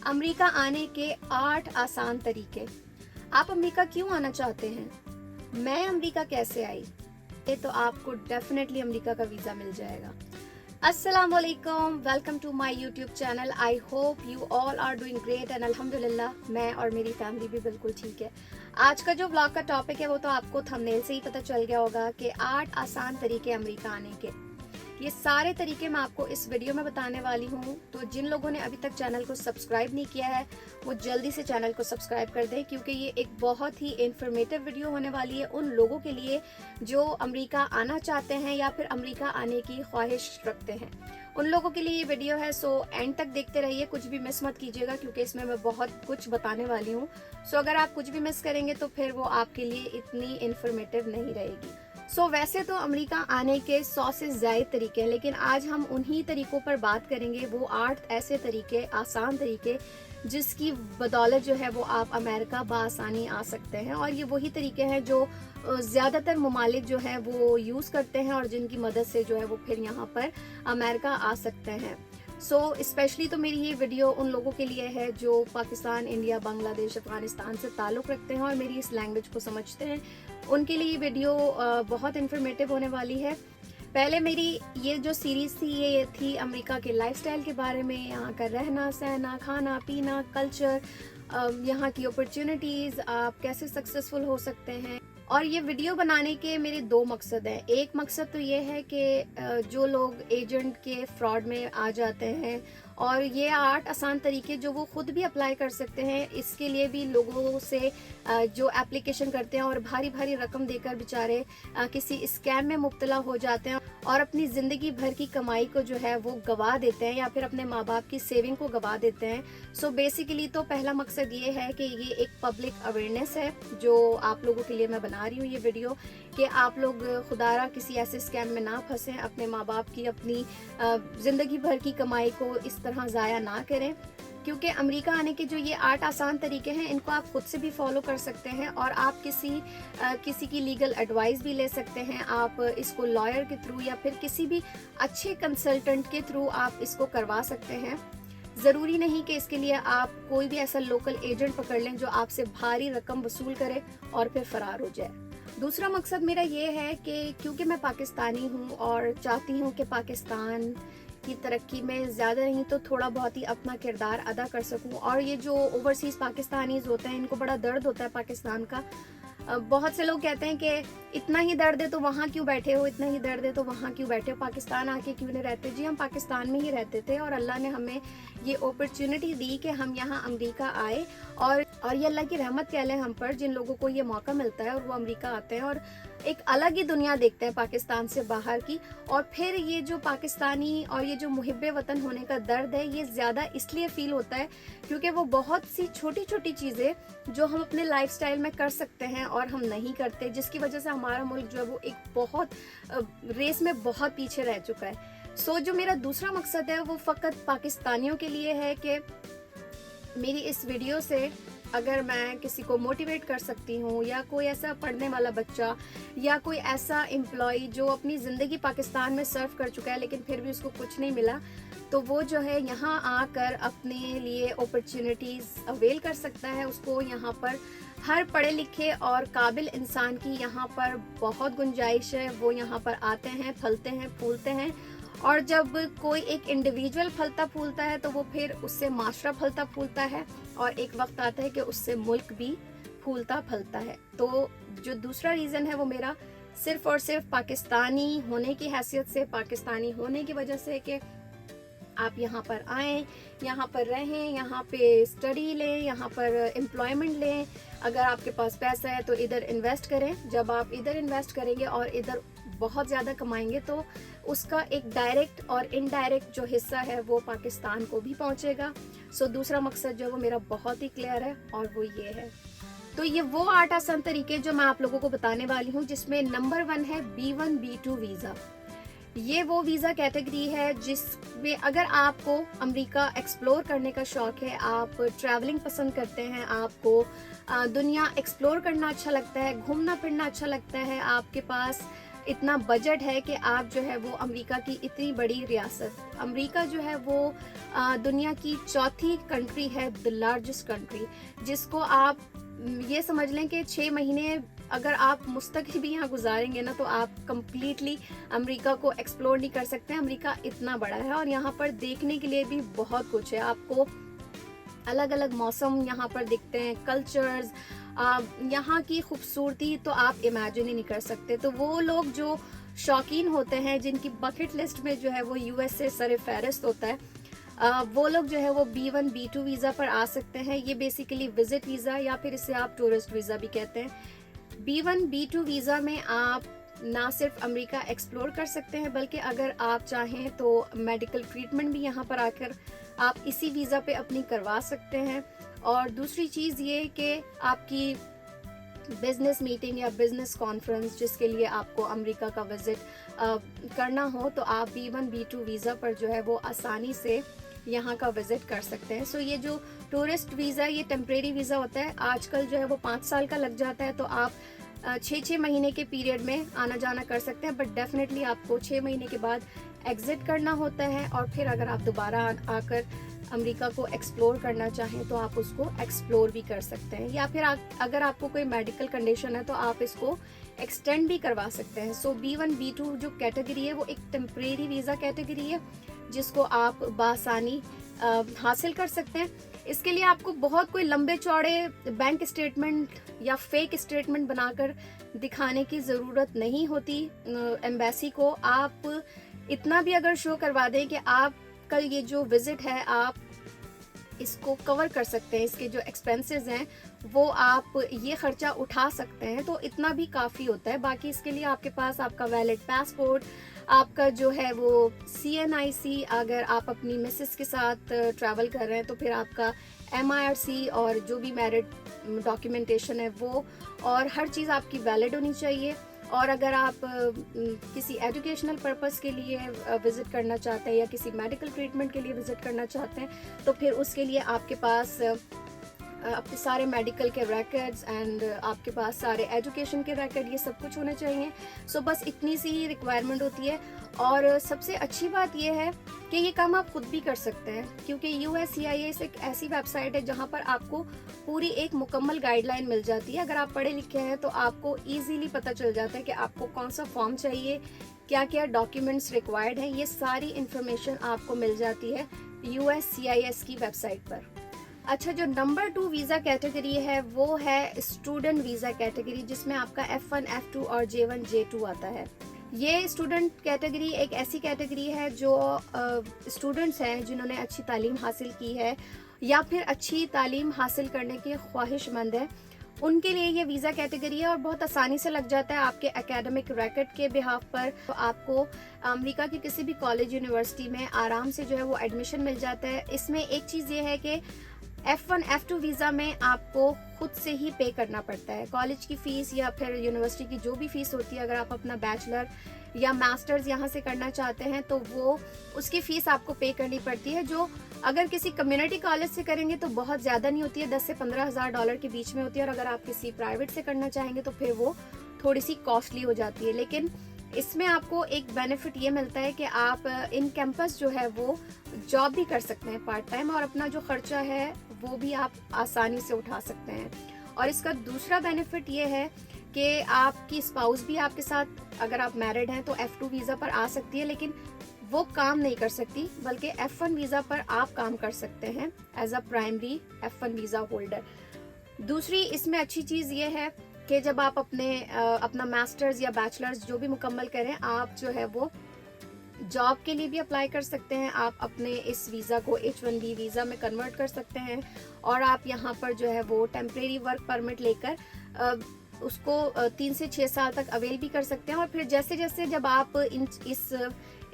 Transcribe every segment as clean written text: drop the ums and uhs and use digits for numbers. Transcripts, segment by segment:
America आने के 8 आसान तरीके। आप अमेरिका क्यों आना चाहते हैं? मैं अमेरिका कैसे आई? ये तो आपको डेफिनेटली अमेरिका का वीज़ा मिल जाएगा। अस्सलाम वालेकुम, welcome to my YouTube channel. I hope you all are doing great and अल्हम्दुलिल्लाह मैं और मेरी फैमिली भी बिल्कुल ठीक है। आज का जो व्लॉग का टॉपिक है वो तो आपको थंबनेल से ही पता चल गया होगा कि 8 आसान तरीके अमेरिका आने के। ये सारे तरीके मैं आपको इस वीडियो में बताने वाली हूँ। तो जिन लोगों ने अभी तक चैनल को सब्सक्राइब नहीं किया है वो जल्दी से चैनल को सब्सक्राइब कर दें, क्योंकि ये एक बहुत ही इंफॉर्मेटिव वीडियो होने वाली है उन लोगों के लिए जो अमेरिका आना चाहते हैं या फिर अमेरिका आने की ख्वाहिश रखते हैं। उन लोगों के लिए ये वीडियो है, सो एंड तक देखते रहिए, कुछ भी मिस मत कीजिएगा क्योंकि इसमें मैं बहुत कुछ बताने वाली हूँ। सो अगर आप कुछ भी मिस करेंगे तो फिर वो आपके लिए इतनी इंफॉर्मेटिव नहीं रहेगी। वैसे तो अमेरिका आने के 100 से ज़्यादा तरीके हैं, लेकिन आज हम उन्हीं तरीकों पर बात करेंगे। वो 8 ऐसे तरीके, आसान तरीके जिसकी बदौलत जो है वो आप अमेरिका बआसानी आ सकते हैं। और ये वही तरीके हैं जो ज़्यादातर ममालिक जो है वो यूज़ करते हैं और जिनकी मदद से जो है वो फिर यहाँ पर अमेरिका आ सकते हैं। स्पेशली तो मेरी ये वीडियो उन लोगों के लिए है जो पाकिस्तान, इंडिया, बांग्लादेश, अफगानिस्तान से ताल्लुक़ रखते हैं और मेरी इस लैंग्वेज को समझते हैं। उनके लिए ये वीडियो बहुत इन्फॉर्मेटिव होने वाली है। पहले मेरी ये जो सीरीज़ थी ये थी अमेरिका के लाइफस्टाइल के बारे में, यहाँ का रहना सहना, खाना पीना, कल्चर, यहाँ की अपॉर्चुनिटीज़, आप कैसे सक्सेसफुल हो सकते हैं। और ये वीडियो बनाने के मेरे 2 मकसद हैं। एक मकसद तो ये है कि जो लोग एजेंट के फ्रॉड में आ जाते हैं और ये 8 आसान तरीके जो वो खुद भी अप्लाई कर सकते हैं, इसके लिए भी लोगों से जो एप्लीकेशन करते हैं और भारी भारी रकम देकर बेचारे किसी स्कैम में मुब्तला हो जाते हैं और अपनी ज़िंदगी भर की कमाई को जो है वो गवा देते हैं या फिर अपने माँ बाप की सेविंग को गवा देते हैं। बेसिकली तो पहला मकसद ये है कि ये एक पब्लिक अवेयरनेस है जो आप लोगों के लिए मैं बना रही हूँ ये वीडियो, कि आप लोग खुदारा किसी ऐसे स्कैम में ना फंसें, अपने माँ बाप की अपनी ज़िंदगी भर की कमाई को इस तरह ज़ाया ना करें। क्योंकि अमेरिका आने के जो ये 8 आसान तरीके हैं इनको आप खुद से भी फॉलो कर सकते हैं और आप किसी की लीगल एडवाइस भी ले सकते हैं। आप इसको लॉयर के थ्रू या फिर किसी भी अच्छे कंसल्टेंट के थ्रू आप इसको करवा सकते हैं। ज़रूरी नहीं कि इसके लिए आप कोई भी ऐसा लोकल एजेंट पकड़ लें जो आपसे भारी रकम वसूल करे और फिर फरार हो जाए। दूसरा मकसद मेरा ये है कि क्योंकि मैं पाकिस्तानी हूँ और चाहती हूँ कि पाकिस्तान की तरक्की में ज़्यादा नहीं तो थोड़ा बहुत ही अपना किरदार अदा कर सकूं। और ये जो ओवरसीज़ पाकिस्तानीज़ होते हैं इनको बड़ा दर्द होता है पाकिस्तान का। बहुत से लोग कहते हैं कि इतना ही दर्द है तो वहाँ क्यों बैठे हो, इतना ही दर्द है तो वहाँ क्यों बैठे हो, पाकिस्तान आके क्यों नहीं रहते। जी हम पाकिस्तान में ही रहते थे और अल्लाह ने हमें ये अपॉर्चुनिटी दी कि हम यहाँ अमेरिका आए और ये अल्लाह की रहमत कह लें हम पर, जिन लोगों को ये मौका मिलता है और वो अमेरिका आते हैं और एक अलग ही दुनिया देखते हैं पाकिस्तान से बाहर की। और फिर ये जो पाकिस्तानी और ये जो मुहिब्बे वतन होने का दर्द है ये ज़्यादा इसलिए फील होता है क्योंकि वो बहुत सी छोटी छोटी चीज़ें जो हम अपने लाइफस्टाइल में कर सकते हैं और हम नहीं करते, जिसकी वजह से हमारा मुल्क जो है वो एक बहुत रेस में बहुत पीछे रह चुका है। जो मेरा दूसरा मकसद है वो फ़कत पाकिस्तानियों के लिए है कि मेरी इस वीडियो से अगर मैं किसी को मोटिवेट कर सकती हूँ या कोई ऐसा पढ़ने वाला बच्चा या कोई ऐसा एम्प्लॉय जो अपनी ज़िंदगी पाकिस्तान में सर्व कर चुका है लेकिन फिर भी उसको कुछ नहीं मिला, तो वो जो है यहाँ आकर अपने लिए अपॉर्चुनिटीज़ अवेल कर सकता है। उसको यहाँ पर हर पढ़े लिखे और काबिल इंसान की यहाँ पर बहुत गुंजाइश है। वो यहाँ पर आते हैं, फलते हैं, फूलते हैं और जब कोई एक इंडिविजुअल फलता फूलता है तो वो फिर उससे माशरा फलता फूलता है और एक वक्त आता है कि उससे मुल्क भी फूलता फलता है। तो जो दूसरा रीज़न है वो मेरा सिर्फ़ और सिर्फ पाकिस्तानी होने की हैसियत से, पाकिस्तानी होने की वजह से कि आप यहाँ पर आएँ, यहाँ पर रहें, यहाँ पे स्टडी लें, यहाँ पर एम्प्लॉयमेंट लें। अगर आपके पास पैसा है तो इधर इन्वेस्ट करें। जब आप इधर इन्वेस्ट करेंगे और इधर बहुत ज़्यादा कमाएंगे तो उसका एक डायरेक्ट और इनडायरेक्ट जो हिस्सा है वो पाकिस्तान को भी पहुँचेगा। दूसरा मकसद जो है वो मेरा बहुत ही क्लियर है और वो ये है। तो ये वो 8 आसान तरीके जो मैं आप लोगों को बताने वाली हूँ, जिसमें नंबर 1 है B1 B2 वीज़ा। ये वो वीज़ा कैटेगरी है जिसमें अगर आपको अमेरिका एक्सप्लोर करने का शौक़ है, आप ट्रैवलिंग पसंद करते हैं, आपको दुनिया एक्सप्लोर करना अच्छा लगता है, घूमना फिरना अच्छा लगता है, आपके पास इतना बजट है कि आप जो है वो अमेरिका की इतनी बड़ी रियासत, अमेरिका जो है वो दुनिया की चौथी कंट्री है, द लार्जेस्ट कंट्री, जिसको आप ये समझ लें कि 6 महीने अगर आप मुस्तकिल भी यहाँ गुजारेंगे ना तो आप कंप्लीटली अमेरिका को एक्सप्लोर नहीं कर सकते हैं। अमेरिका इतना बड़ा है और यहाँ पर देखने के लिए भी बहुत कुछ है। आपको अलग अलग मौसम यहाँ पर दिखते हैं, कल्चर्स, यहाँ की खूबसूरती तो आप इमेजिन ही नहीं कर सकते। तो वो लोग जो शौकीन होते हैं, जिनकी बकेट लिस्ट में जो है वो यूएसए सर फहरिस्त होता है, वो लोग जो है वो B1 B2 वीज़ा पर आ सकते हैं। ये बेसिकली विजिट वीज़ा या फिर इसे आप टूरिस्ट वीज़ा भी कहते हैं। B1 B2 वीज़ा में आप ना सिर्फ अमेरिका एक्सप्लोर कर सकते हैं, बल्कि अगर आप चाहें तो मेडिकल ट्रीटमेंट भी यहाँ पर आकर आप इसी वीज़ा पे अपनी करवा सकते हैं। और दूसरी चीज़ ये कि आपकी बिजनेस मीटिंग या बिजनेस कॉन्फ्रेंस जिसके लिए आपको अमेरिका का विजिट करना हो तो आप B1 B2 वीज़ा पर जो है वो आसानी से यहाँ का विजिट कर सकते हैं। सो ये जो टूरिस्ट वीज़ा, ये टेम्परेरी वीज़ा होता है, आजकल जो है वो 5 साल का लग जाता है, तो आप 6 महीने के पीरियड में आना जाना कर सकते हैं। बट डेफिनेटली आपको 6 महीने के बाद एग्जिट करना होता है और फिर अगर आप दोबारा आकर अमेरिका को एक्सप्लोर करना चाहें तो आप उसको एक्सप्लोर भी कर सकते हैं, या फिर अगर आपको कोई मेडिकल कंडीशन है तो आप इसको एक्सटेंड भी करवा सकते हैं। सो B1 B2 जो कैटेगरी है वो एक टेम्परेरी वीज़ा कैटेगरी है जिसको आप बासानी हासिल कर सकते हैं। इसके लिए आपको बहुत कोई लंबे चौड़े बैंक स्टेटमेंट या फेक स्टेटमेंट बनाकर दिखाने की ज़रूरत नहीं होती एम्बेसी को। आप इतना भी अगर शो करवा दें कि आपका ये जो विजिट है आप इसको कवर कर सकते हैं, इसके जो एक्सपेंसेस हैं वो आप ये खर्चा उठा सकते हैं, तो इतना भी काफ़ी होता है। बाकी इसके लिए आपके पास आपका वैलिड पासपोर्ट, आपका जो है वो CNIC, अगर आप अपनी मिसेस के साथ ट्रैवल कर रहे हैं तो फिर आपका MIRC और जो भी मैरिड डॉक्यूमेंटेशन है वो, और हर चीज़ आपकी वैलिड होनी चाहिए। और अगर आप किसी एजुकेशनल पर्पस के लिए विज़िट करना चाहते हैं या किसी मेडिकल ट्रीटमेंट के लिए विज़िट करना चाहते हैं तो फिर उसके लिए आपके पास आपके सारे मेडिकल के रिकॉर्ड्स एंड आपके पास सारे एजुकेशन के रिकॉर्ड, ये सब कुछ होने चाहिए। सो बस इतनी सी ही रिक्वायरमेंट होती है। और सबसे अच्छी बात यह है कि ये काम आप खुद भी कर सकते हैं, क्योंकि USCIS एक ऐसी वेबसाइट है जहां पर आपको पूरी एक मुकम्मल गाइडलाइन मिल जाती है। अगर आप पढ़े लिखे हैं तो आपको ईजीली पता चल जाता है कि आपको कौन सा फॉर्म चाहिए, क्या क्या डॉक्यूमेंट्स रिक्वायर्ड हैं, ये सारी इंफॉर्मेशन आपको मिल जाती है USCIS की वेबसाइट पर। अच्छा, जो नंबर 2 वीज़ा कैटेगरी है वो है स्टूडेंट वीज़ा कैटेगरी, जिसमें आपका F1 F2 और J1 J2 आता है। ये स्टूडेंट कैटेगरी एक ऐसी कैटेगरी है जो स्टूडेंट्स हैं जिन्होंने अच्छी तालीम हासिल की है या फिर अच्छी तालीम हासिल करने के ख्वाहिशमंद है, उनके लिए ये वीज़ा कैटेगरी है और बहुत आसानी से लग जाता है आपके एकेडमिक रिकॉर्ड के बिहाफ पर। तो आपको अमेरिका की किसी भी कॉलेज यूनिवर्सिटी में आराम से जो है वो एडमिशन मिल जाता है। इसमें एक चीज़ ये है कि F1 F2 वीज़ा में आपको खुद से ही पे करना पड़ता है कॉलेज की फ़ीस या फिर यूनिवर्सिटी की जो भी फ़ीस होती है। अगर आप अपना बैचलर या मास्टर्स यहाँ से करना चाहते हैं तो वो उसकी फ़ीस आपको पे करनी पड़ती है, जो अगर किसी कम्युनिटी कॉलेज से करेंगे तो बहुत ज़्यादा नहीं होती है, 10 से 15,000 डॉलर के बीच में होती है। और अगर आप किसी प्राइवेट से करना चाहेंगे तो फिर वो थोड़ी सी कॉस्टली हो जाती है। लेकिन इसमें आपको एक बेनिफिट ये मिलता है कि आप इन कैंपस जो है वो जॉब भी कर सकते हैं पार्ट टाइम, और अपना जो खर्चा है वो भी आप आसानी से उठा सकते हैं। और इसका दूसरा बेनिफिट ये है कि आपकी स्पाउस भी आपके साथ, अगर आप मैरिड हैं तो F2 वीज़ा पर आ सकती है, लेकिन वो काम नहीं कर सकती, बल्कि F1 वीज़ा पर आप काम कर सकते हैं as a primary F1 visa holder. दूसरी इसमें अच्छी चीज़ ये है कि जब आप अपना मास्टर्स या बैचलर्स जो भी मुकम्मल करें, आप जो है वो जॉब के लिए भी अप्लाई कर सकते हैं। आप अपने इस वीज़ा को H1B वीज़ा में कन्वर्ट कर सकते हैं और आप यहाँ पर जो है वो टेम्परेरी वर्क परमिट लेकर उसको 3 से 6 साल तक अवेल भी कर सकते हैं। और फिर जैसे जैसे जब आप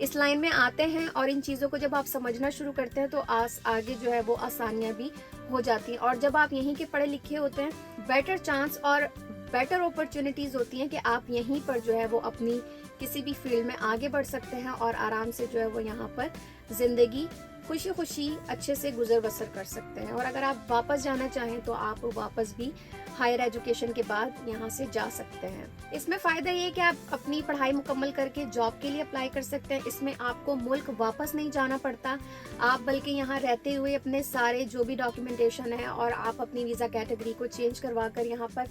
इस लाइन में आते हैं और इन चीज़ों को जब आप समझना शुरू करते हैं तो आगे जो है वो आसानियाँ भी हो जाती हैं। और जब आप यहीं के पढ़े लिखे होते हैं, बेटर चांस और बेटर अपॉर्चुनिटीज़ होती हैं कि आप यहीं पर जो है वो अपनी किसी भी फील्ड में आगे बढ़ सकते हैं और आराम से जो है वो यहाँ पर ज़िंदगी खुशी खुशी अच्छे से गुजर बसर कर सकते हैं। और अगर आप वापस जाना चाहें तो आप वापस भी हायर एजुकेशन के बाद यहाँ से जा सकते हैं। इसमें फ़ायदा ये है कि आप अपनी पढ़ाई मुकम्मल करके जॉब के लिए अप्लाई कर सकते हैं। इसमें आपको मुल्क वापस नहीं जाना पड़ता, आप बल्कि यहाँ रहते हुए अपने सारे जो भी डॉक्यूमेंटेशन है और आप अपनी वीज़ा कैटेगरी को चेंज करवा कर यहाँ पर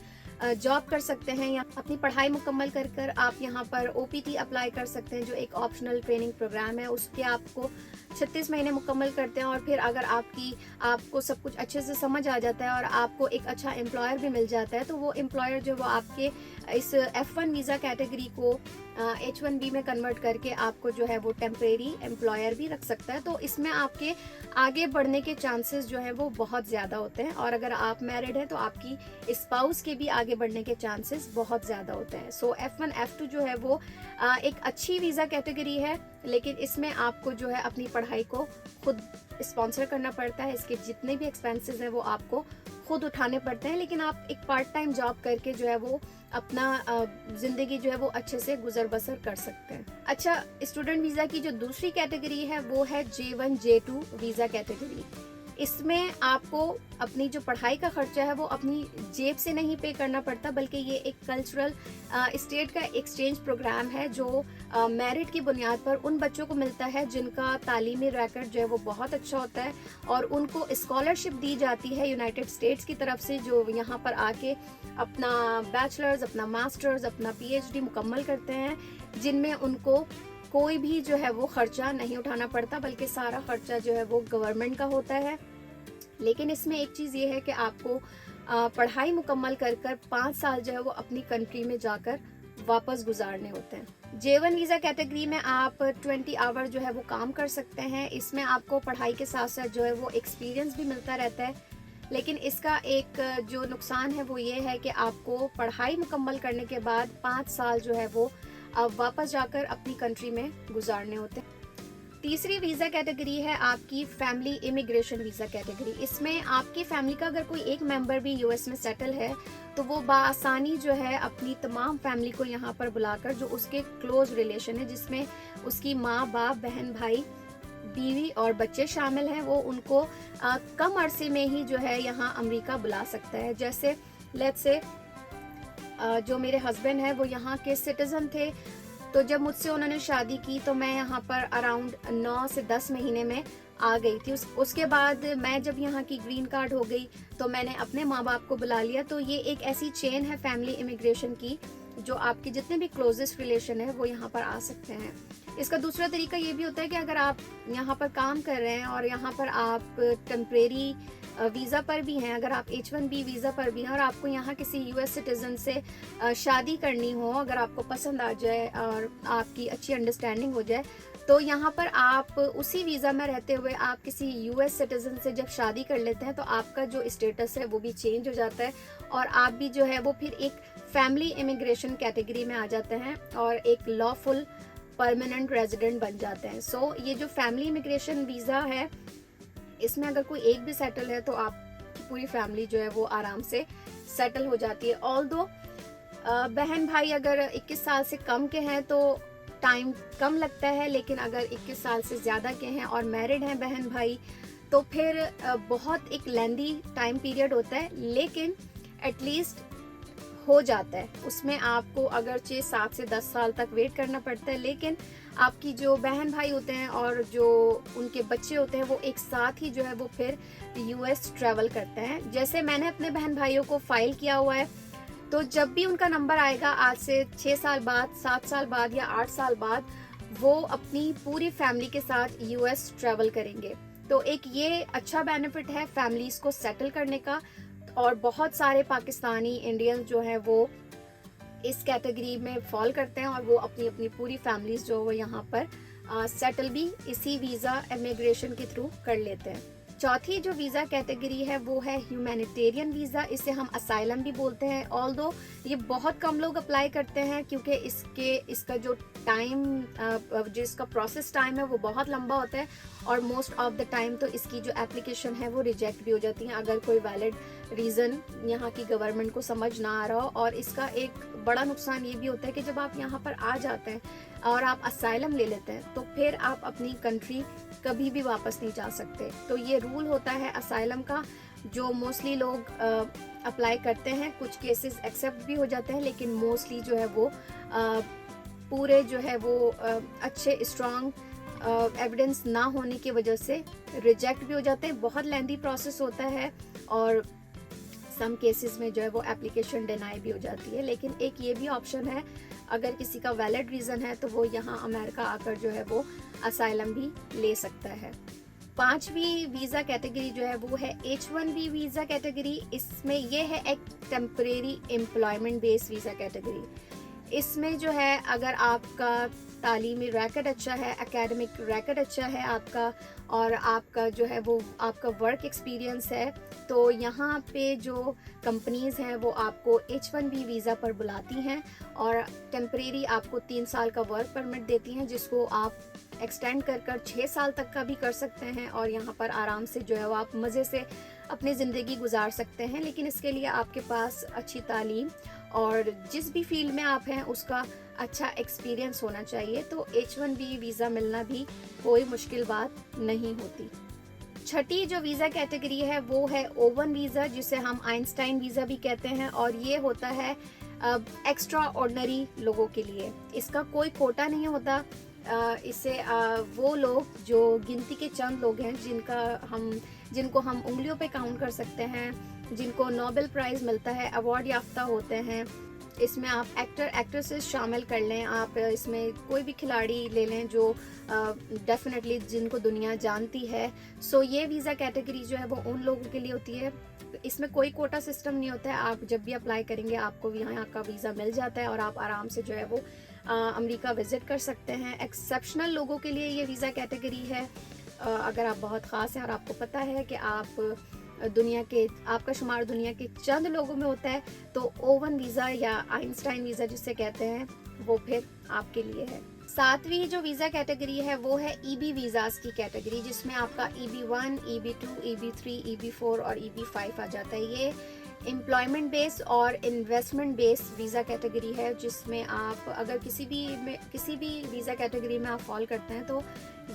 जॉब कर सकते हैं, या अपनी पढ़ाई मुकम्मल कर कर आप यहाँ पर OPT अप्लाई कर सकते हैं, जो एक ऑप्शनल ट्रेनिंग प्रोग्राम है। उसके आपको 36 महीने मुकम्मल करते हैं और फिर अगर आपको सब कुछ अच्छे से समझ आ जाता है और आपको एक अच्छा एम्प्लॉयर भी मिल जाता है, तो वो एम्प्लॉयर जो वो आपके इस F1 वीज़ा कैटेगरी को H1B में कन्वर्ट करके आपको जो है वो टेम्परेरी एम्प्लॉयर भी रख सकता है। तो इसमें आपके आगे बढ़ने के चांसेस जो है वो बहुत ज़्यादा होते हैं, और अगर आप मैरिड हैं तो आपकी स्पाउस के भी आगे बढ़ने के चांसेस बहुत ज़्यादा होते हैं। सो F1 F2 जो है वो एक अच्छी वीज़ा कैटेगरी है, लेकिन इसमें आपको जो है अपनी पढ़ाई को खुद स्पॉन्सर करना पड़ता है। इसके जितने भी एक्सपेंसेस हैं वो आपको खुद उठाने पड़ते हैं, लेकिन आप एक पार्ट टाइम जॉब करके जो है वो अपना ज़िंदगी जो है वो अच्छे से गुजर बसर कर सकते हैं। अच्छा, स्टूडेंट वीज़ा की जो दूसरी कैटेगरी है वो है J1 J2 वीज़ा कैटेगरी। इसमें आपको अपनी जो पढ़ाई का खर्चा है वो अपनी जेब से नहीं पे करना पड़ता, बल्कि ये एक कल्चरल स्टेट का एक्सचेंज प्रोग्राम है जो मेरिट की बुनियाद पर उन बच्चों को मिलता है जिनका तालीमी रिकॉर्ड जो है वो बहुत अच्छा होता है, और उनको स्कॉलरशिप दी जाती है यूनाइटेड स्टेट्स की तरफ से, जो यहाँ पर आके अपना बैचलर्स, अपना मास्टर्स, अपना PhD मुकम्मल करते हैं, जिनमें उनको कोई भी जो है वो खर्चा नहीं उठाना पड़ता, बल्कि सारा खर्चा जो है वो गवर्नमेंट का होता है। लेकिन इसमें एक चीज़ ये है कि आपको पढ़ाई मुकम्मल कर 5 साल जो है वो अपनी कंट्री में जाकर वापस गुजारने होते हैं। J1 वीज़ा कैटेगरी में आप 20 आवर जो है वो काम कर सकते हैं। इसमें आपको पढ़ाई के साथ साथ जो है वो एक्सपीरियंस भी मिलता रहता है, लेकिन इसका एक जो नुकसान है वो ये है कि आपको पढ़ाई मुकम्मल करने के बाद 5 साल जो है वो वापस जाकर अपनी कंट्री में गुजारने होते हैं। तीसरी वीज़ा कैटेगरी है आपकी फैमिली इमिग्रेशन वीज़ा कैटेगरी। इसमें आपकी फैमिली का अगर कोई एक मेंबर भी US में सेटल है तो वो बासानी जो है अपनी तमाम फैमिली को यहाँ पर बुलाकर, जो उसके क्लोज रिलेशन है जिसमें उसकी माँ, बाप, बहन, भाई, बीवी और बच्चे शामिल हैं, वो उनको कम अरसे में ही जो है यहाँ अमेरिका बुला सकता है। जैसे लेट्स से जो मेरे हस्बैंड है वो यहाँ के सिटीजन थे, तो जब मुझसे उन्होंने शादी की तो मैं यहाँ पर अराउंड 9 से 10 महीने में आ गई थी। उसके बाद मैं जब यहाँ की ग्रीन कार्ड हो गई तो मैंने अपने माँ बाप को बुला लिया। तो ये एक ऐसी चेन है फैमिली इमिग्रेशन की, जो आपके जितने भी क्लोजेस्ट रिलेशन है वो यहाँ पर आ सकते हैं। इसका दूसरा तरीका ये भी होता है कि अगर आप यहाँ पर काम कर रहे हैं और यहाँ पर आप टेम्परेरी वीज़ा पर भी हैं, अगर आप H1B वीज़ा पर भी हैं और आपको यहाँ किसी US सिटीज़न से शादी करनी हो, अगर आपको पसंद आ जाए और आपकी अच्छी अंडरस्टैंडिंग हो जाए, तो यहाँ पर आप उसी वीज़ा में रहते हुए आप किसी US सिटीज़न से जब शादी कर लेते हैं तो आपका जो स्टेटस है वो भी चेंज हो जाता है, और आप भी जो है वो फिर एक फैमिली इमिग्रेशन कैटेगरी में आ जाते हैं और एक लॉफुल परमानेंट रेजिडेंट बन जाते हैं। सो ये जो फैमिली इमिग्रेशन वीज़ा है, इसमें अगर कोई एक भी सेटल है तो आपकी पूरी फैमिली जो है वो आराम से सेटल हो जाती है। ऑल्दो बहन भाई अगर 21 साल से कम के हैं तो टाइम कम लगता है, लेकिन अगर 21 साल से ज़्यादा के हैं और मैरिड हैं बहन भाई तो फिर बहुत एक लेंदी टाइम पीरियड होता है, लेकिन एटलीस्ट हो जाता है। उसमें आपको अगरचे 7 से 10 साल तक वेट करना पड़ता है, लेकिन आपकी जो बहन भाई होते हैं और जो उनके बच्चे होते हैं वो एक साथ ही जो है वो फिर US ट्रैवल करते हैं। जैसे मैंने अपने बहन भाइयों को फाइल किया हुआ है, तो जब भी उनका नंबर आएगा आज से 6 साल बाद, 7 साल बाद या 8 साल बाद, वो अपनी पूरी फैमिली के साथ US ट्रैवल करेंगे। तो एक ये अच्छा बेनिफिट है फैमिलीज को सेटल करने का, और बहुत सारे पाकिस्तानी इंडियंस जो हैं वो इस कैटेगरी में फॉल करते हैं और वो अपनी अपनी पूरी फैमिलीज जो वो यहाँ पर सेटल भी इसी वीज़ा इमिग्रेशन के थ्रू कर लेते हैं। चौथी जो वीज़ा कैटेगरी है वो है ह्यूमैनिटेरियन वीज़ा। इसे हम असाइलम भी बोलते हैं। ऑल्दो ये बहुत कम लोग अप्लाई करते हैं क्योंकि इसका जो टाइम जो इसका प्रोसेस टाइम है वो बहुत लंबा होता है, और मोस्ट ऑफ द टाइम तो इसकी जो एप्लीकेशन है वो रिजेक्ट भी हो जाती है अगर कोई वैलिड रीज़न यहाँ की गवर्नमेंट को समझ ना आ रहा हो। और इसका एक बड़ा नुकसान ये भी होता है कि जब आप यहाँ पर आ जाते हैं और आप असाइलम ले लेते हैं तो फिर आप अपनी कंट्री कभी भी वापस नहीं जा सकते। तो ये रूल होता है असाइलम का, जो मोस्टली लोग अप्लाई करते हैं। कुछ केसेस एक्सेप्ट भी हो जाते हैं, लेकिन मोस्टली जो है वो पूरे जो है वो अच्छे स्ट्रॉन्ग एविडेंस ना होने की वजह से रिजेक्ट भी हो जाते हैं। बहुत लेंथी प्रोसेस होता है और सम केसेस में जो है वो एप्लीकेशन डिनाई भी हो जाती है। लेकिन एक ये भी ऑप्शन है, अगर किसी का वैलिड रीज़न है तो वो यहाँ अमेरिका आकर जो है वो असाइलम भी ले सकता है। 5वीं वीज़ा कैटेगरी जो है वो है H1B वीज़ा कैटेगरी। इसमें ये है एक temporary employment based visa category. इसमें जो है अगर आपका तालीमी रैकेट अच्छा है, एकेडमिक रैकेट अच्छा है आपका, और आपका जो है वो आपका वर्क एक्सपीरियंस है, तो यहाँ पे जो कंपनीज़ हैं वो आपको H1B वीज़ा पर बुलाती हैं और टेम्परेरी आपको 3 साल का वर्क परमिट देती हैं, जिसको आप एक्सटेंड कर 6 साल तक का भी कर सकते हैं और यहाँ पर आराम से जो है वो आप मज़े से अपनी ज़िंदगी गुजार सकते हैं। लेकिन इसके लिए आपके पास अच्छी तालीम और जिस भी फील्ड में आप हैं उसका अच्छा एक्सपीरियंस होना चाहिए। तो H1B वीज़ा मिलना भी कोई मुश्किल बात नहीं होती। छठी जो वीज़ा कैटेगरी है वो है O1 वीज़ा, जिसे हम आइंस्टाइन वीज़ा भी कहते हैं, और ये होता है एक्स्ट्रा ऑर्डिनरी लोगों के लिए। इसका कोई कोटा नहीं होता। इससे वो लोग जो गिनती के चंद लोग हैं जिनको हम उंगलियों पे काउंट कर सकते हैं, जिनको नोबेल प्राइज़ मिलता है, अवार्ड याफ्ता होते हैं। इसमें आप एक्टर एक्ट्रेसेस शामिल कर लें, आप इसमें कोई भी खिलाड़ी ले लें जो डेफिनेटली जिनको दुनिया जानती है। सो ये वीज़ा कैटेगरी जो है वो उन लोगों के लिए होती है। इसमें कोई कोटा सिस्टम नहीं होता है। आप जब भी अप्लाई करेंगे आपको यहाँ का वीज़ा मिल जाता है और आप आराम से जो है वो अमेरिका विज़िट कर सकते हैं। एक्सेप्शनल लोगों के लिए ये वीज़ा कैटेगरी है। अगर आप बहुत ख़ास हैं और आपको पता है कि आपका शुमार दुनिया के चंद लोगों में होता है, तो O1 वीज़ा या आइंस्टाइन वीज़ा जिसे कहते हैं वो फिर आपके लिए है। 7वीं जो वीज़ा कैटेगरी है वो है EB वीज़ास की कैटेगरी, जिसमें आपका EB1, EB2, EB3, EB4 और EB5 आ जाता है। ये एम्प्लॉयमेंट बेस्ड और इन्वेस्टमेंट बेस्ड वीज़ा कैटेगरी है, जिसमें आप अगर किसी भी वीज़ा कैटेगरी में आप फॉल करते हैं तो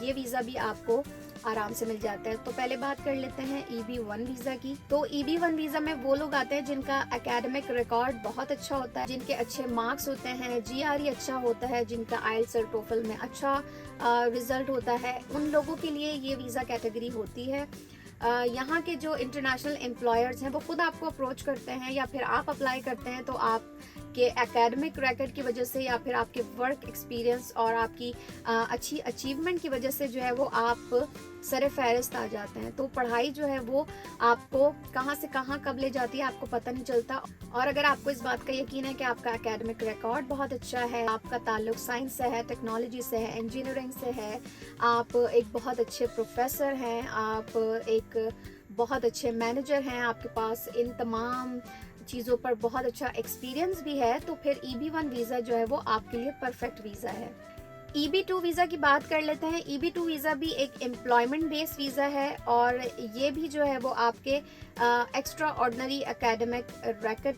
ये वीज़ा भी आपको आराम से मिल जाता है। तो पहले बात कर लेते हैं EB1 वीज़ा की। तो EB1 वीज़ा में वो लोग आते हैं जिनका एकेडमिक रिकॉर्ड बहुत अच्छा होता है, जिनके अच्छे मार्क्स होते हैं, GRE अच्छा होता है, जिनका IELTS और TOEFL में अच्छा रिजल्ट होता है। उन लोगों के लिए ये वीज़ा कैटेगरी होती है। यहाँ के जो इंटरनेशनल एम्प्लॉयर्स हैं वो खुद आपको अप्रोच करते हैं या फिर आप अप्लाई करते हैं, तो आपके एकेडमिक रैकेट की वजह से या फिर आपके वर्क एक्सपीरियंस और आपकी अच्छी अचीवमेंट की वजह से जो है वो आप सरे फहरिस्त आ जाते हैं। तो पढ़ाई जो है वो आपको कहाँ से कहाँ कब ले जाती है आपको पता नहीं चलता। और अगर आपको इस बात का यकीन है कि आपका एकेडमिक रिकॉर्ड बहुत अच्छा है, आपका ताल्लुक साइंस से है, टेक्नोलॉजी से है, इंजीनियरिंग से है, आप एक बहुत अच्छे प्रोफेसर हैं, आप एक बहुत अच्छे मैनेजर हैं, आपके पास इन तमाम चीज़ों पर बहुत अच्छा एक्सपीरियंस भी है, तो फिर EB1 वीज़ा जो है वो आपके लिए परफेक्ट वीज़ा है। EB2 वीज़ा की बात कर लेते हैं। EB2 वीज़ा भी एक एम्प्लॉयमेंट बेस्ड वीज़ा है और ये भी जो है वो आपके एक्स्ट्रा ऑर्डिनरी एकेडमिक रैकेट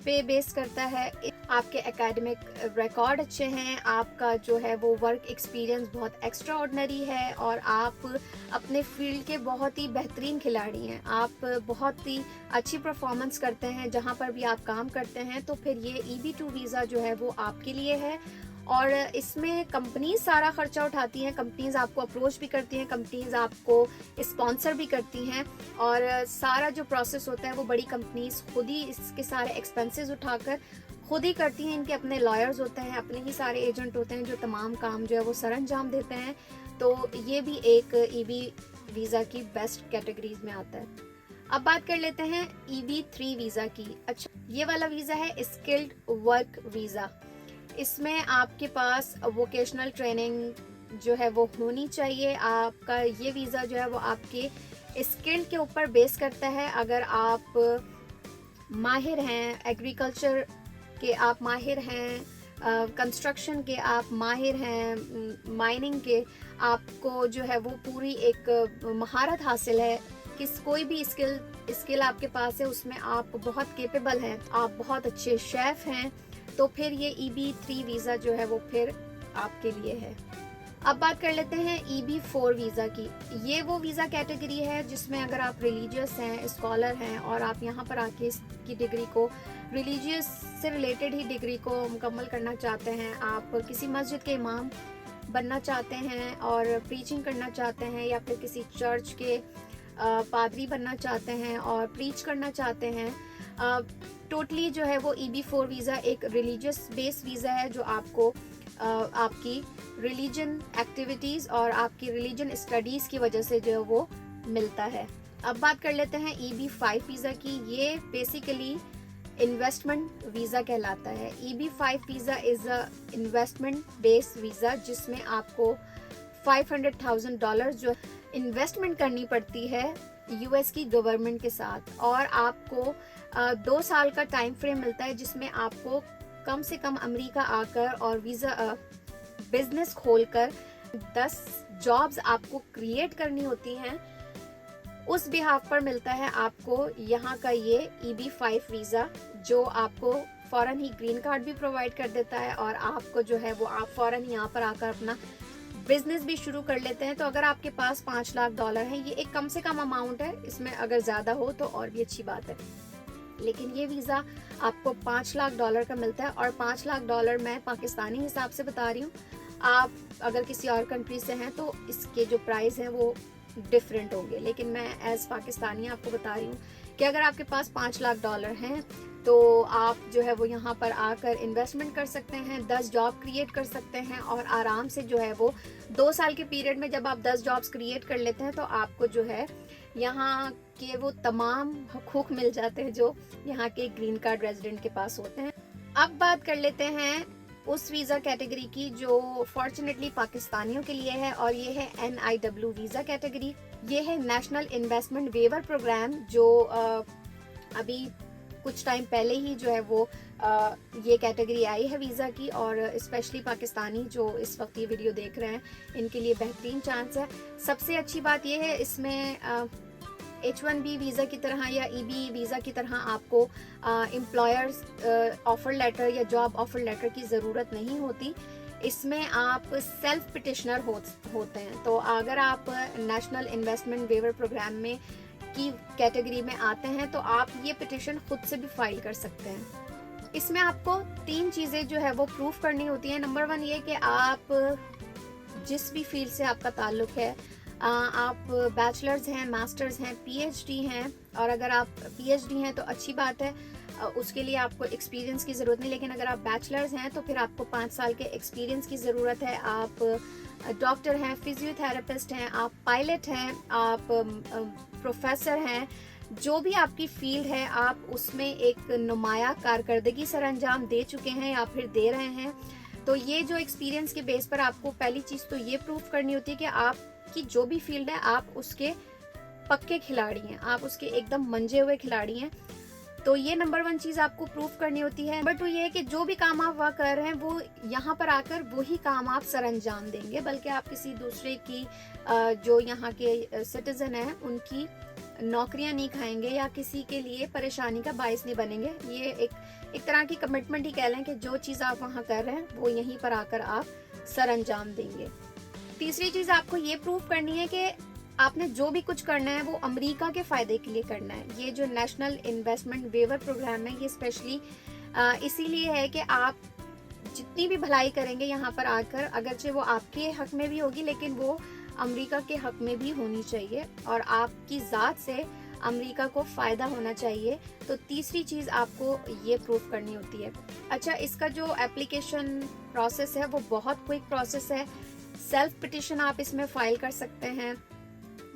पे बेस करता है। आपके एकेडमिक रिकॉर्ड अच्छे हैं, आपका जो है वो वर्क एक्सपीरियंस बहुत एक्स्ट्रा ऑर्डिनरी है और आप अपने फील्ड के बहुत ही बेहतरीन खिलाड़ी हैं, आप बहुत ही अच्छी परफॉर्मेंस करते हैं जहाँ पर भी आप काम करते हैं, तो फिर ये EB2 वीज़ा जो है वो आपके लिए है। और इसमें कंपनीज सारा खर्चा उठाती हैं, कंपनीज आपको अप्रोच भी करती हैं, कंपनीज आपको स्पॉन्सर भी करती हैं और सारा जो प्रोसेस होता है वो बड़ी कंपनीज खुद ही इसके सारे एक्सपेंसेस उठाकर खुद ही करती हैं। इनके अपने लॉयर्स होते हैं, अपने ही सारे एजेंट होते हैं जो तमाम काम जो है वो सरअंजाम देते हैं। तो ये भी एक EB वीज़ा की बेस्ट कैटेगरीज में आता है। अब बात कर लेते हैं EB3 वीज़ा की। अच्छा, ये वाला वीज़ा है स्किल्ड वर्क वीज़ा। इसमें आपके पास वोकेशनल ट्रेनिंग जो है वो होनी चाहिए। आपका ये वीज़ा जो है वो आपके स्किल्ड के ऊपर बेस करता है। अगर आप माहिर हैं एग्रीकल्चर के, आप माहिर हैं कंस्ट्रक्शन के आप माहिर हैं, माइनिंग के आपको जो है वो पूरी एक महारत हासिल है, कोई भी स्किल आपके पास है, उसमें आप बहुत केपेबल हैं, आप बहुत अच्छे शेफ हैं, तो फिर ये EB3 वीज़ा जो है वो फिर आपके लिए है। अब बात कर लेते हैं EB4 वीज़ा की। ये वो वीज़ा कैटेगरी है जिसमें अगर आप रिलीजियस हैं, स्कॉलर हैं और आप यहाँ पर आके इसकी डिग्री को, रिलीजियस से रिलेटेड ही डिग्री को मुकम्मल करना चाहते हैं, आप किसी मस्जिद के इमाम बनना चाहते हैं और प्रीचिंग करना चाहते हैं, या फिर किसी चर्च के पादरी बनना चाहते हैं और प्रीच करना चाहते हैं, टोटली जो है वो EB4 वीज़ा एक रिलीजियस बेस्ड वीज़ा है जो आपको आपकी रिलीजन एक्टिविटीज़ और आपकी रिलीजन स्टडीज़ की वजह से जो है वो मिलता है। अब बात कर लेते हैं EB5 वीज़ा की। ये बेसिकली इन्वेस्टमेंट वीज़ा कहलाता है। EB5 visa is a investment based visa जिसमें आपको $500,000 जो इन्वेस्टमेंट करनी पड़ती है US की गवर्नमेंट के साथ, और आपको 2 साल का टाइम फ्रेम मिलता है जिसमें आपको कम से कम अमेरिका आकर और वीज़ा बिजनेस खोलकर 10 जॉब्स आपको क्रिएट करनी होती हैं। उस बिहाफ पर मिलता है आपको यहाँ का ये EB5 वीज़ा जो आपको फ़ौरन ही ग्रीन कार्ड भी प्रोवाइड कर देता है और आपको जो है वो आप फ़ौरन ही यहाँ पर आकर अपना बिजनेस भी शुरू कर लेते हैं। तो अगर आपके पास $5 लाख है, ये एक कम से कम अमाउंट है, इसमें अगर ज़्यादा हो तो और भी अच्छी बात है, लेकिन ये वीज़ा आपको $5 लाख का मिलता है। और $5 लाख मैं पाकिस्तानी हिसाब से बता रही हूँ, आप अगर किसी और कंट्री से हैं तो इसके जो प्राइस हैं वो डिफरेंट होंगे, लेकिन मैं एज पाकिस्तानी आपको बता रही हूँ कि अगर आपके पास $5 लाख हैं तो आप जो है वो यहाँ पर आकर इन्वेस्टमेंट कर सकते हैं, 10 जॉब क्रिएट कर सकते हैं और आराम से जो है वो 2 साल के पीरियड में जब आप 10 जॉब्स क्रिएट कर लेते हैं तो आपको जो है यहाँ के वो तमाम हकूक मिल जाते हैं जो यहाँ के ग्रीन कार्ड रेजिडेंट के पास होते हैं। अब बात कर लेते हैं उस वीज़ा कैटेगरी की जो फॉर्चुनेटली पाकिस्तानियों के लिए है, और ये है NIW वीज़ा कैटेगरी। ये है नेशनल इन्वेस्टमेंट वेवर प्रोग्राम जो अभी कुछ टाइम पहले ही जो है वो ये कैटेगरी आई है वीज़ा की, और स्पेशली पाकिस्तानी जो इस वक्त ये वीडियो देख रहे हैं इनके लिए बेहतरीन चांस है। सबसे अच्छी बात ये है इसमें H1B वीज़ा की तरह या EB वीज़ा की तरह आपको एम्प्लॉयर्स ऑफर लेटर या जॉब ऑफर लेटर की ज़रूरत नहीं होती। इसमें आप सेल्फ पिटिशनर होते हैं। तो अगर आप नेशनल इन्वेस्टमेंट वेवर प्रोग्राम में की कैटेगरी में आते हैं तो आप ये पिटिशन खुद से भी फाइल कर सकते हैं। इसमें आपको 3 चीज़ें जो है वो प्रूफ करनी होती हैं। नंबर 1 ये कि आप जिस भी फील्ड से आपका ताल्लुक है, आप बैचलर्स हैं, मास्टर्स हैं, PhD हैं, और अगर आप PhD हैं तो अच्छी बात है, उसके लिए आपको एक्सपीरियंस की ज़रूरत नहीं, लेकिन अगर आप बैचलर्स हैं तो फिर आपको 5 साल के एक्सपीरियंस की ज़रूरत है। आप डॉक्टर हैं, फिजियोथेरेपिस्ट हैं, आप पायलट हैं, आप प्रोफेसर हैं, जो भी आपकी फील्ड है आप उसमें एक नुमाया कारकर्दगी सर अंजाम दे चुके हैं या फिर दे रहे हैं। तो ये जो एक्सपीरियंस के बेस पर आपको पहली चीज़ तो ये प्रूफ करनी होती है कि आपकी जो भी फील्ड है आप उसके पक्के खिलाड़ी हैं, आप उसके एकदम मंजे हुए खिलाड़ी हैं। तो ये नंबर 1 चीज़ आपको प्रूफ करनी होती है। नंबर 2 ये है कि जो भी काम आप वहाँ कर रहे हैं वो यहाँ पर आकर वही काम आप सर अंजाम देंगे, बल्कि आप किसी दूसरे की जो यहाँ के सिटीजन हैं उनकी नौकरियाँ नहीं खाएंगे या किसी के लिए परेशानी का बायस नहीं बनेंगे। ये एक तरह की कमिटमेंट ही कह लें कि जो चीज़ आप वहाँ कर रहे हैं वो यहीं पर आकर आप सर अंजाम देंगे। तीसरी चीज़ आपको ये प्रूफ करनी है कि आपने जो भी कुछ करना है वो अमेरिका के फ़ायदे के लिए करना है। ये जो नेशनल इन्वेस्टमेंट वेवर प्रोग्राम है ये स्पेशली इसीलिए है कि आप जितनी भी भलाई करेंगे यहाँ पर आकर, अगरचे वो आपके हक में भी होगी लेकिन वो अमेरिका के हक में भी होनी चाहिए और आपकी ज़ात से अमेरिका को फ़ायदा होना चाहिए। तो तीसरी चीज़ आपको ये प्रूफ करनी होती है। अच्छा, इसका जो एप्लीकेशन प्रोसेस है वो बहुत क्विक प्रोसेस है। सेल्फ पिटिशन आप इसमें फाइल कर सकते हैं,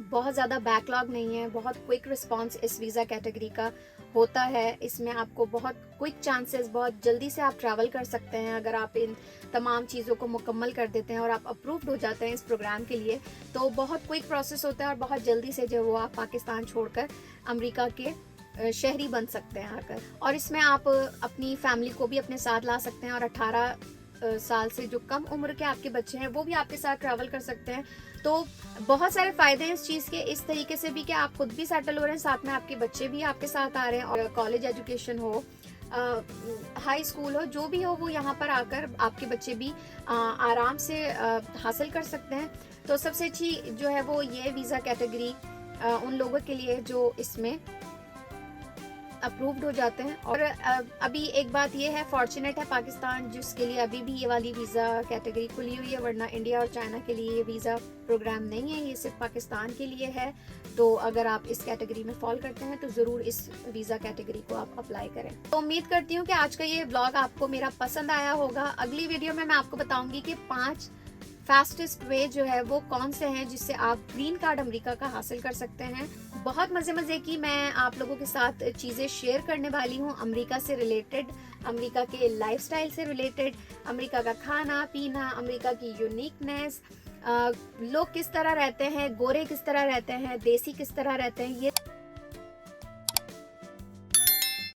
बहुत ज़्यादा बैकलॉग नहीं है, बहुत क्विक रिस्पांस इस वीज़ा कैटेगरी का होता है। इसमें आपको बहुत क्विक चांसेस, बहुत जल्दी से आप ट्रैवल कर सकते हैं। अगर आप इन तमाम चीज़ों को मुकम्मल कर देते हैं और आप अप्रूव्ड हो जाते हैं इस प्रोग्राम के लिए, तो बहुत क्विक प्रोसेस होता है और बहुत जल्दी से जो वो आप पाकिस्तान छोड़कर अमेरिका के शहरी बन सकते हैं आकर। और इसमें आप अपनी फैमिली को भी अपने साथ ला सकते हैं और 18 साल से जो कम उम्र के आपके बच्चे हैं वो भी आपके साथ ट्रैवल कर सकते हैं। तो बहुत सारे फायदे हैं इस चीज़ के, इस तरीके से भी कि आप खुद भी सेटल हो रहे हैं, साथ में आपके बच्चे भी आपके साथ आ रहे हैं। और कॉलेज एजुकेशन हो, हाई स्कूल हो, जो भी हो, वो यहाँ पर आकर आपके बच्चे भी आराम से हासिल कर सकते हैं। तो सबसे अच्छी जो है वो ये वीज़ा कैटेगरी उन लोगों के लिए जो इसमें अप्रूव्ड हो जाते हैं। और अभी एक बात ये है, फॉर्चुनेट है पाकिस्तान जिसके लिए अभी भी ये वाली वीज़ा कैटेगरी खुली हुई है, वरना इंडिया और चाइना के लिए ये वीज़ा प्रोग्राम नहीं है, ये सिर्फ पाकिस्तान के लिए है। तो अगर आप इस कैटेगरी में फॉल करते हैं तो ज़रूर इस वीज़ा कैटेगरी को आप अप्लाई करें। तो उम्मीद करती हूँ कि आज का ये ब्लॉग आपको मेरा पसंद आया होगा। अगली वीडियो में मैं आपको बताऊंगी कि 5 फास्टेस्ट वे जो है वो कौन से हैं जिससे आप ग्रीन कार्ड अमेरिका का हासिल कर सकते हैं। बहुत मज़े की मैं आप लोगों के साथ चीज़ें शेयर करने वाली हूँ अमेरिका से रिलेटेड, अमेरिका के लाइफस्टाइल से रिलेटेड, अमेरिका का खाना पीना, अमेरिका की यूनिकनेस, लोग किस तरह रहते हैं, गोरे किस तरह रहते हैं, देसी किस तरह रहते हैं, ये